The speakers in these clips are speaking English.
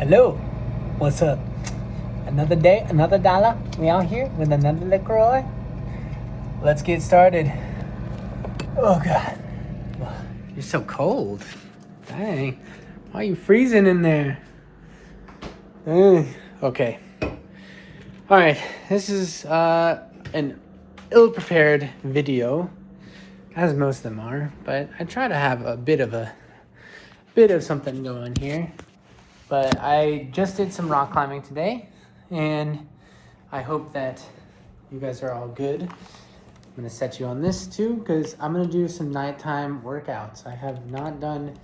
Hello, what's up? Another day, another dollar. We out here with another LaCroix. Let's get started. Oh God, you're so cold. Dang, why are you freezing in there? Okay. All right, this is an ill-prepared video, as most of them are, but I try to have a bit of something going here. But I just did some rock climbing today, and I hope that you guys are all good. I'm gonna set you on this too, because I'm gonna do some nighttime workouts. I have not done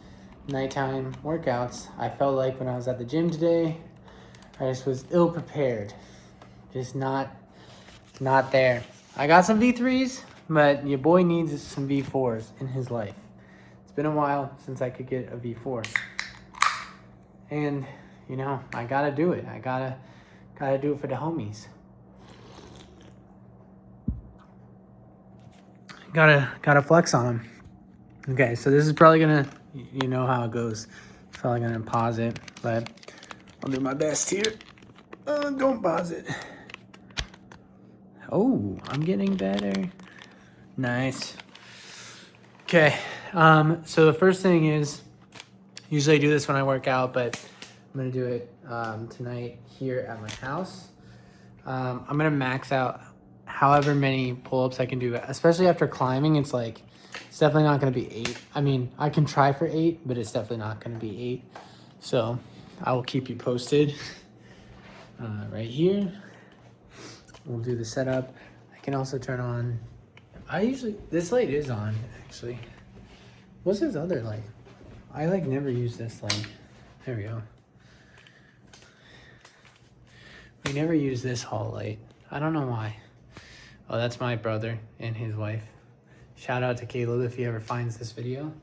nighttime workouts. I felt like when I was at the gym today, I just was ill prepared. Just not there. I got some V3s, but your boy needs some V4s in his life. It's been a while since I could get a V4. And, you know, I gotta do it. I gotta do it for the homies. Gotta flex on them. Okay, so this is probably gonna, you know how it goes. Probably gonna pause it, but I'll do my best here. Don't pause it. Oh, I'm getting better. Nice. Okay, so the first thing is, usually I do this when I work out, but I'm gonna do it tonight here at my house. I'm gonna max out however many pull-ups I can do, especially after climbing. It's definitely not gonna be 8. I mean, I can try for 8, but it's definitely not gonna be 8. So I will keep you posted. Right here, we'll do the setup. I can also turn on, this light is on actually. What's this other light? I never use this light. There we go. We never use this hall light. I don't know why. Oh, that's my brother and his wife. Shout out to Caleb if he ever finds this video.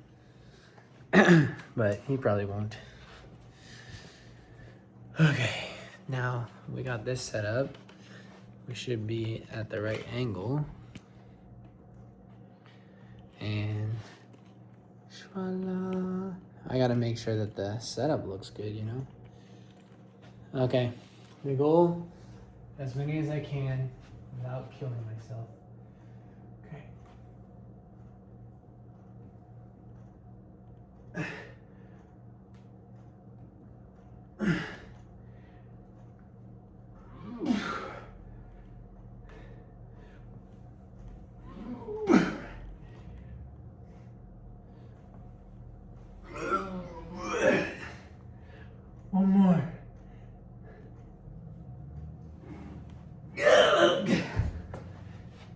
But he probably won't. Okay, now we got this set up. We should be at the right angle. And voila. I gotta make sure that the setup looks good, you know? Okay, the goal, as many as I can without killing myself. Okay. One more.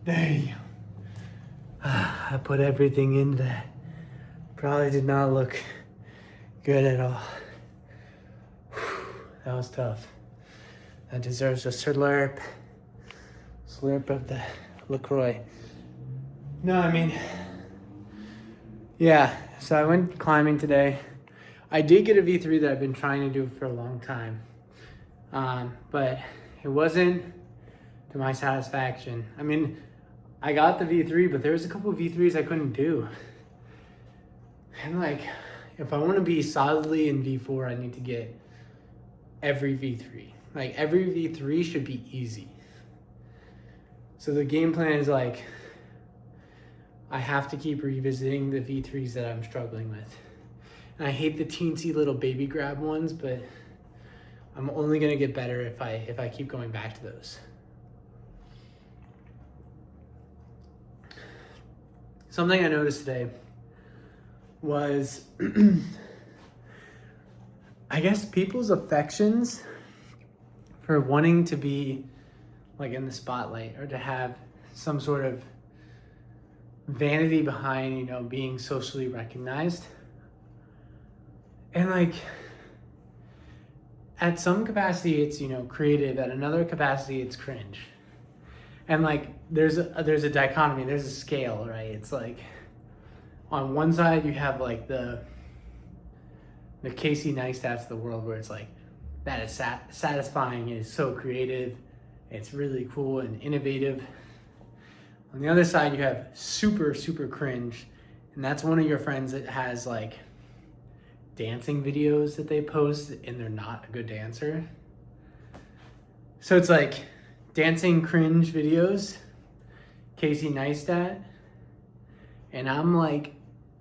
There you go. I put everything in that. Probably did not look good at all. That was tough. That deserves a slurp. Slurp of the LaCroix. No, I mean, yeah, so I went climbing today. I did get a V3 that I've been trying to do for a long time. But it wasn't to my satisfaction. I mean, I got the V3, but there was a couple of V3s I couldn't do. And if I want to be solidly in V4, I need to get every V3. Every V3 should be easy. So the game plan is I have to keep revisiting the V3s that I'm struggling with. And I hate the teensy little baby grab ones, but I'm only gonna get better if I keep going back to those. Something I noticed today was, I guess people's affections for wanting to be in the spotlight or to have some sort of vanity behind, being socially recognized. And at some capacity it's, creative. At another capacity it's cringe. And there's a dichotomy, there's a scale, right? It's on one side you have the Casey Neistats of the world, where it's that is satisfying, it's so creative, it's really cool and innovative. On the other side you have super, super cringe, and that's one of your friends that has dancing videos that they post and they're not a good dancer. So it's like dancing cringe videos, Casey Neistat, and I'm like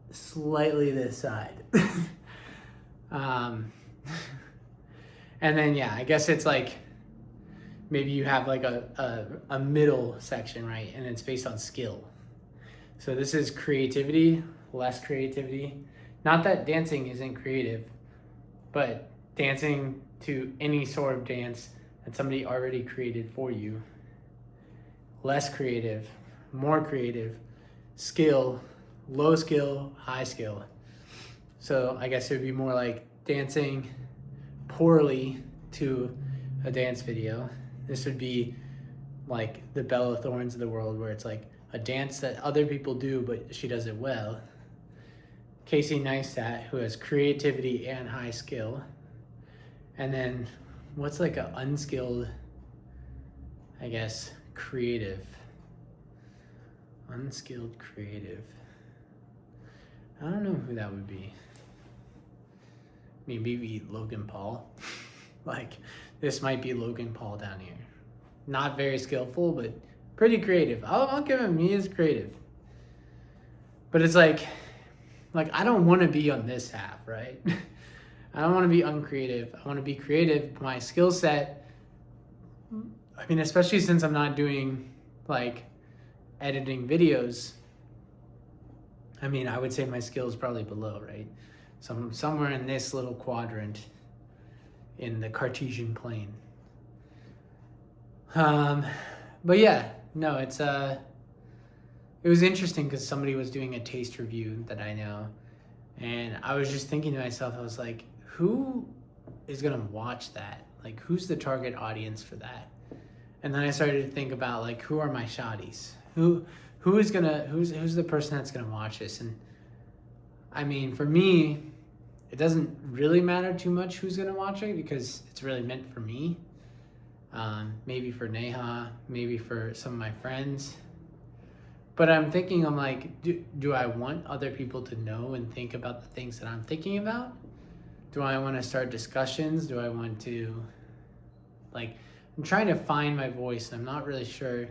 slightly this side. And then, yeah, I guess it's like, maybe you have like a middle section, right? And it's based on skill. So this is creativity, less creativity. Not that dancing isn't creative, but dancing to any sort of dance that somebody already created for you. Less creative, more creative, skill, low skill, high skill. So I guess it would be more like dancing poorly to a dance video. This would be like the Bella Thornes of the world, where it's like a dance that other people do, but she does it well. Casey Neistat, who has creativity and high skill. And then what's like an unskilled, I guess, creative? Unskilled creative. I don't know who that would be. Maybe Logan Paul. Like, this might be Logan Paul down here. Not very skillful, but pretty creative. I'll give him, he is creative. But it's like I don't want to be on this half, right? I don't want to be uncreative. I want to be creative. My skill set, I mean, especially since I'm not doing like editing videos, I mean, I would say my skill is probably below, right? So I'm somewhere in this little quadrant in the Cartesian plane. But yeah, no, it was interesting because somebody was doing a taste review that I know, and I was just thinking to myself, I was like, who is gonna watch that? Like, who's the target audience for that? And then I started to think about like, who are my shotties? Who's the person that's gonna watch this? And I mean, for me, it doesn't really matter too much who's gonna watch it, because it's really meant for me. Maybe for Neha, maybe for some of my friends. But I'm thinking, I'm like, do I want other people to know and think about the things that I'm thinking about? Do I want to start discussions? Do I want to, like, I'm trying to find my voice, and I'm not really sure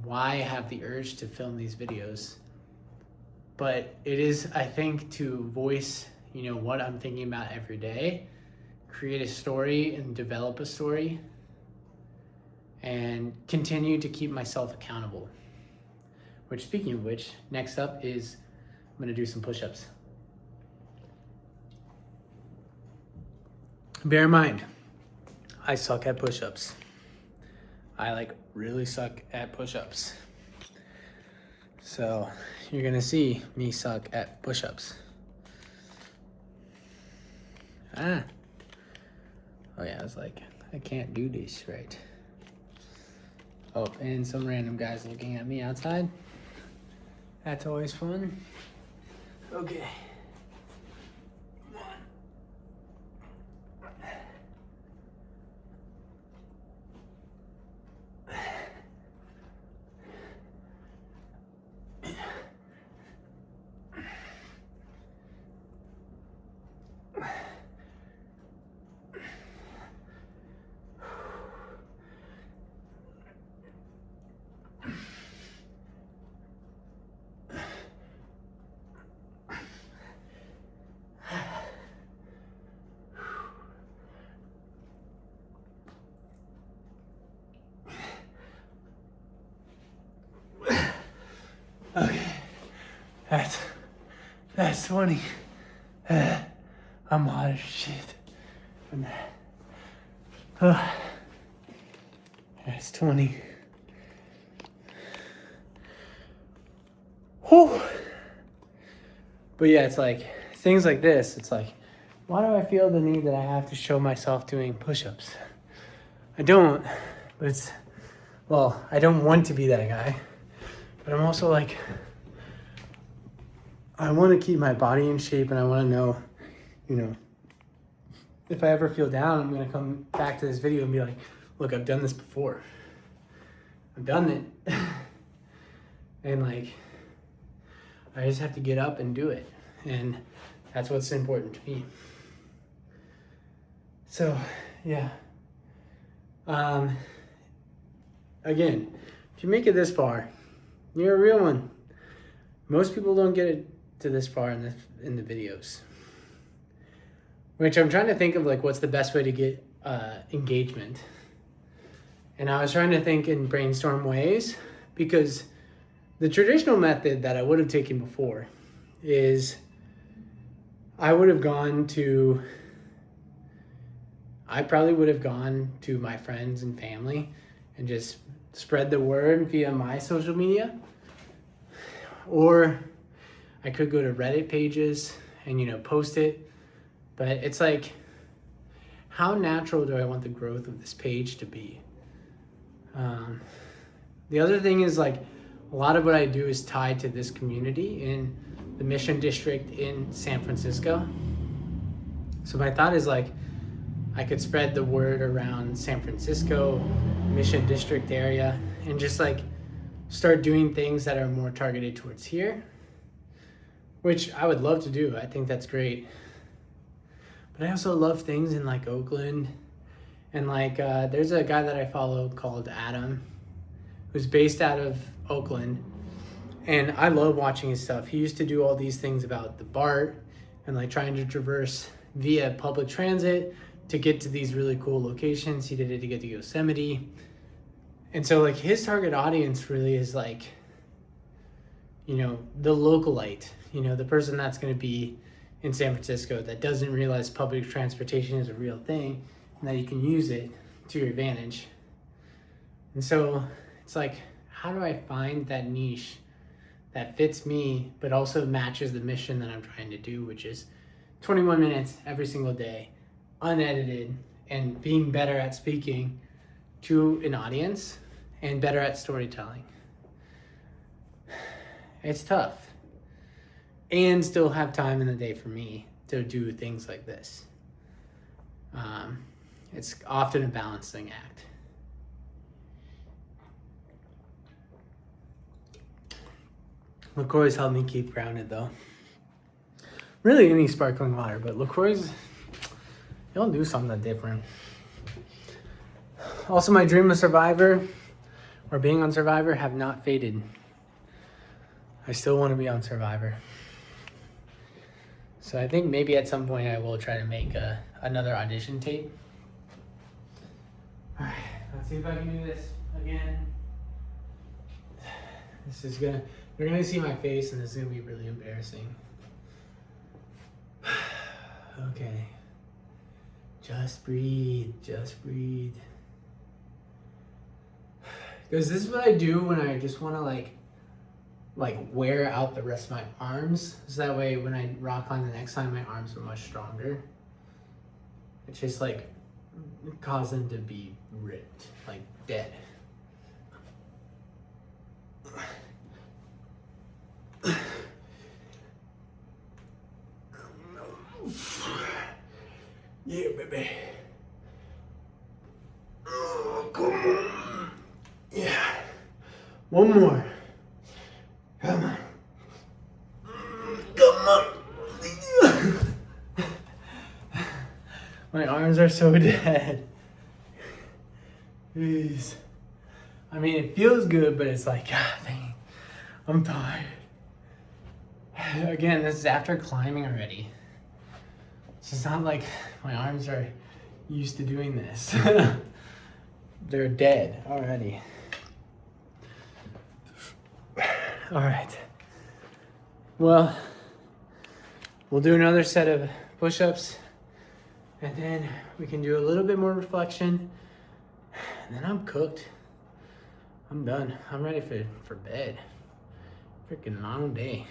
why I have the urge to film these videos. But it is, I think, to voice, you know, what I'm thinking about every day, create a story and develop a story, and continue to keep myself accountable. Which, speaking of which, next up is I'm gonna do some push-ups. Bear in mind, I suck at push-ups. I like really suck at push-ups. So you're gonna see me suck at push-ups. Oh yeah, I was like, I can't do this right. Oh, and some random guys looking at me outside. That's always fun. Okay. Okay, that's 20. I'm hot as shit from that. That's 20. Whew. But yeah, it's like things like this. It's like, why do I feel the need that I have to show myself doing push-ups? I don't, but it's, well, I don't want to be that guy. But I'm also like, I want to keep my body in shape, and I want to know, you know, if I ever feel down, I'm going to come back to this video and be like, look, I've done this before. I've done it. And like, I just have to get up and do it. And That's what's important to me. So, yeah. Again, if you make it this far, you're a real one. Most people don't get it to this far in the videos. Which I'm trying to think of like what's the best way to get engagement. And I was trying to think and brainstorm ways, because the traditional method that I would have taken before is I probably would have gone to my friends and family and just spread the word via my social media. Or I could go to Reddit pages and, post it. But it's like, how natural do I want the growth of this page to be? The other thing is like, a lot of what I do is tied to this community in the Mission District in San Francisco. So my thought is like, I could spread the word around San Francisco, Mission District area, and just like start doing things that are more targeted towards here, which I would love to do. I think that's great. But I also love things in like Oakland, and like there's a guy that I follow called Adam, who's based out of Oakland, and I love watching his stuff. He used to do all these things about the BART and like trying to traverse via public transit to get to these really cool locations. He did it to get to Yosemite. And so like his target audience really is like, the localite, the person that's going to be in San Francisco that doesn't realize public transportation is a real thing and that you can use it to your advantage. And so it's like, how do I find that niche that fits me, but also matches the mission that I'm trying to do, which is 21 minutes every single day, unedited, and being better at speaking to an audience and better at storytelling. It's tough. And still have time in the day for me to do things like this. It's often a balancing act. LaCroix's helped me keep grounded though. Really any sparkling water, but LaCroix's, they'll do something different. Also, my dream of Survivor or being on Survivor have not faded. I still want to be on Survivor. So I think maybe at some point I will try to make another audition tape. All right, let's see if I can do this again. You're gonna see my face and this is gonna be really embarrassing. Okay. Just breathe, just breathe. Because this is what I do when I just wanna like wear out the rest of my arms. So that way when I rock on the next time, my arms are much stronger. It's just like cause them to be ripped, like dead. Yeah, baby. Oh, come on. Yeah. One more. Come on. Come on. My arms are so dead. Jeez. I mean, it feels good, but it's like, God dang, I'm tired. Again, this is after climbing already. So it's not like my arms are used to doing this. They're dead already. All right. Well, we'll do another set of push-ups and then we can do a little bit more reflection and then I'm cooked. I'm done. I'm ready for bed. Freaking long day.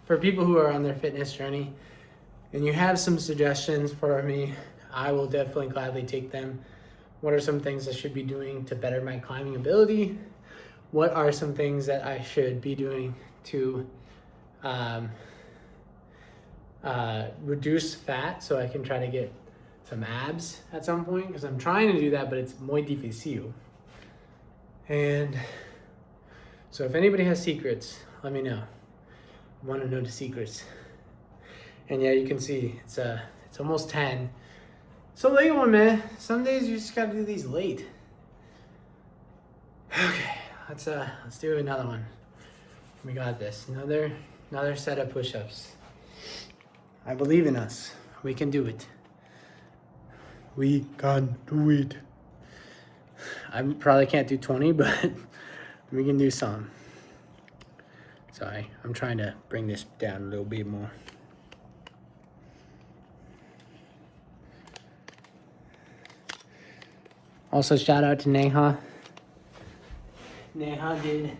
For people who are on their fitness journey and you have some suggestions for me, I will definitely gladly take them. What are some things I should be doing to better my climbing ability? What are some things that I should be doing to reduce fat so I can try to get some abs at some point? Because I'm trying to do that, but it's muy difícil. And so if anybody has secrets, let me know. want to know the secrets. And yeah, you can see it's almost 10. So late one, man. Some days you just gotta do these late. Okay, let's do another one. We got this. Another set of push-ups. I believe in us. We can do it. We can do it. I probably can't do 20, but we can do some. Sorry, I'm trying to bring this down a little bit more. Also, shout out to Neha. Neha did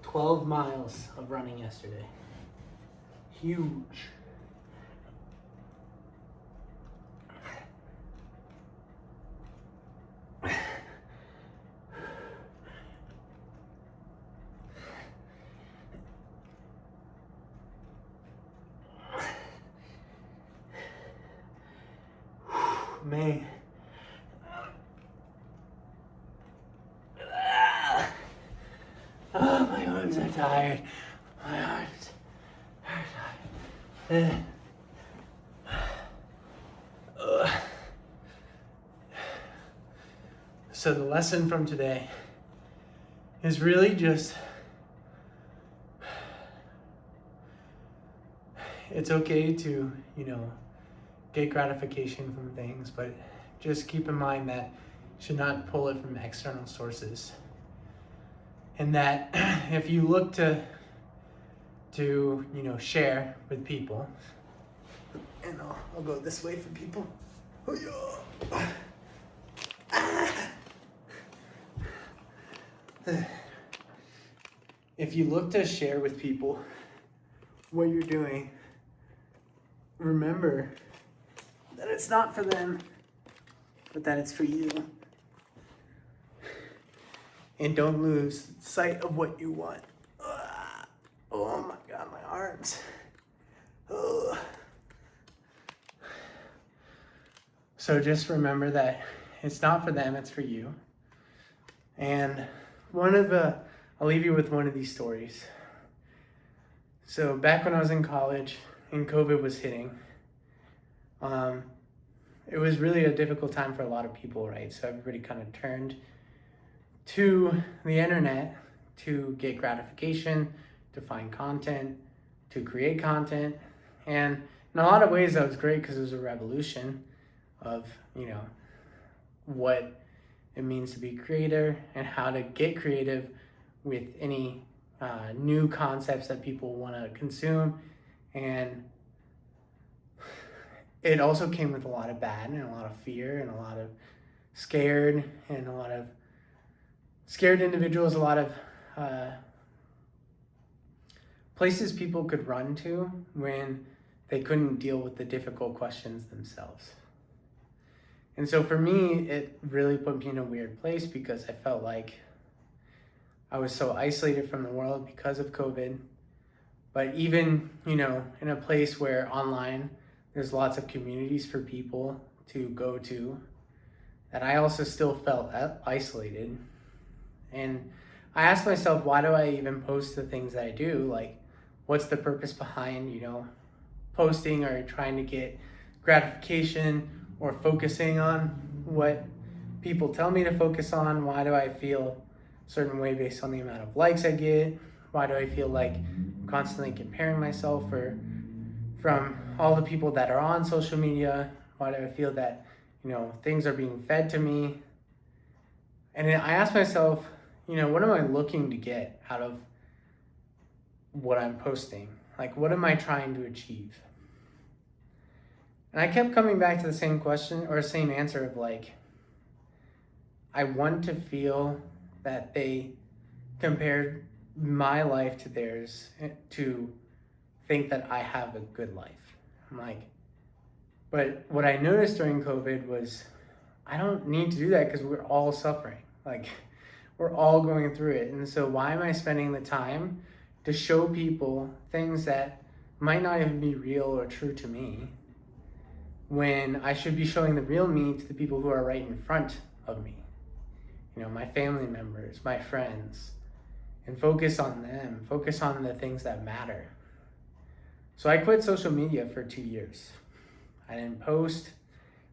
12 miles of running yesterday. Huge. Man. Oh, my arms are tired. My arms are tired. So the lesson from today is really just, it's okay to, get gratification from things, but just keep in mind that you should not pull it from external sources. And that if you look to share with people, and I'll go this way for people. If you look to share with people what you're doing, remember that it's not for them, but that it's for you. And don't lose sight of what you want. Oh my God, my arms. So just remember that it's not for them, it's for you. And I'll leave you with one of these stories. So back when I was in college and COVID was hitting, it was really a difficult time for a lot of people, right? So everybody kind of turned to the internet to get gratification, to find content, to create content. And in a lot of ways that was great because it was a revolution of, what it means to be a creator and how to get creative with any new concepts that people want to consume. And it also came with a lot of bad and a lot of fear and a lot of scared individuals, a lot of places people could run to when they couldn't deal with the difficult questions themselves. And so for me, it really put me in a weird place because I felt like I was so isolated from the world because of COVID. But even, in a place where online there's lots of communities for people to go to, that I also still felt isolated. And I asked myself, why do I even post the things that I do? Like, what's the purpose behind, posting or trying to get gratification or focusing on what people tell me to focus on? Why do I feel a certain way based on the amount of likes I get? Why do I feel like I'm constantly comparing myself from all the people that are on social media? Why do I feel that, things are being fed to me? And then I asked myself, what am I looking to get out of what I'm posting? Like, what am I trying to achieve? And I kept coming back to the same question or same answer of like, I want to feel that they compared my life to theirs to think that I have a good life. I'm like, but what I noticed during COVID was I don't need to do that because we're all suffering. Like, we're all going through it. And so why am I spending the time to show people things that might not even be real or true to me when I should be showing the real me to the people who are right in front of me? My family members, my friends. and focus on them, focus on the things that matter. So I quit social media for 2 years. I didn't post,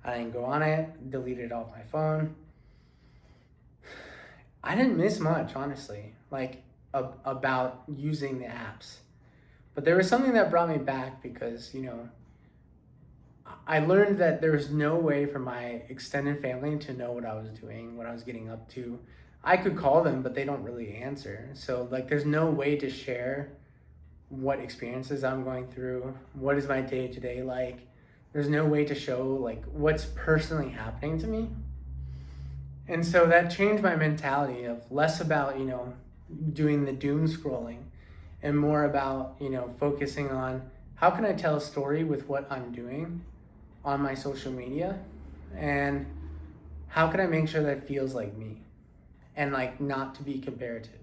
I didn't go on it, deleted it off my phone. I didn't miss much, honestly, like about using the apps. But there was something that brought me back because, you know, I learned that there was no way for my extended family to know what I was doing, what I was getting up to. I could call them, but they don't really answer. So like, there's no way to share what experiences I'm going through. What is my day to day like? There's no way to show like what's personally happening to me. And so that changed my mentality of less about, you know, doing the doom scrolling and more about, you know, focusing on how can I tell a story with what I'm doing on my social media, and how can I make sure that it feels like me, and like not to be comparative.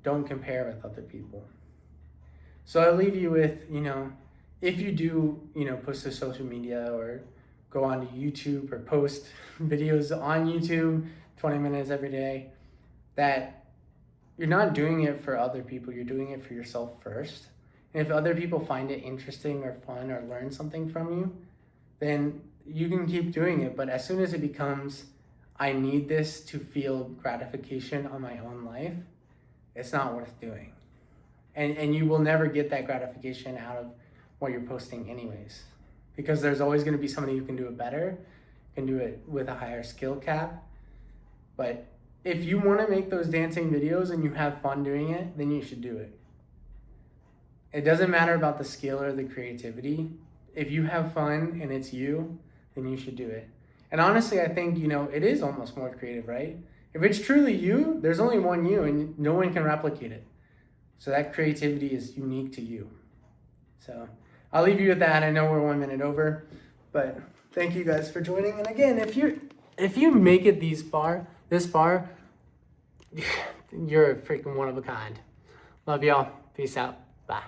Don't compare with other people. So I leave you with, you know, if you do, you know, post to social media or go onto YouTube or post videos on YouTube 20 minutes every day, that you're not doing it for other people, you're doing it for yourself first. And if other people find it interesting or fun or learn something from you, then you can keep doing it. But as soon as it becomes, I need this to feel gratification on my own life, it's not worth doing. And you will never get that gratification out of what you're posting anyways. Because there's always going to be somebody who can do it better, can do it with a higher skill cap. But if you want to make those dancing videos and you have fun doing it, then you should do it. It doesn't matter about the skill or the creativity. If you have fun and it's you, then you should do it. And honestly, I think, you know, it is almost more creative, right? If it's truly you, there's only one you and no one can replicate it. So that creativity is unique to you. So I'll leave you with that. I know we're 1 minute over, but thank you guys for joining. And again, if you make it this far, you're a freaking one of a kind. Love y'all. Peace out. Bye.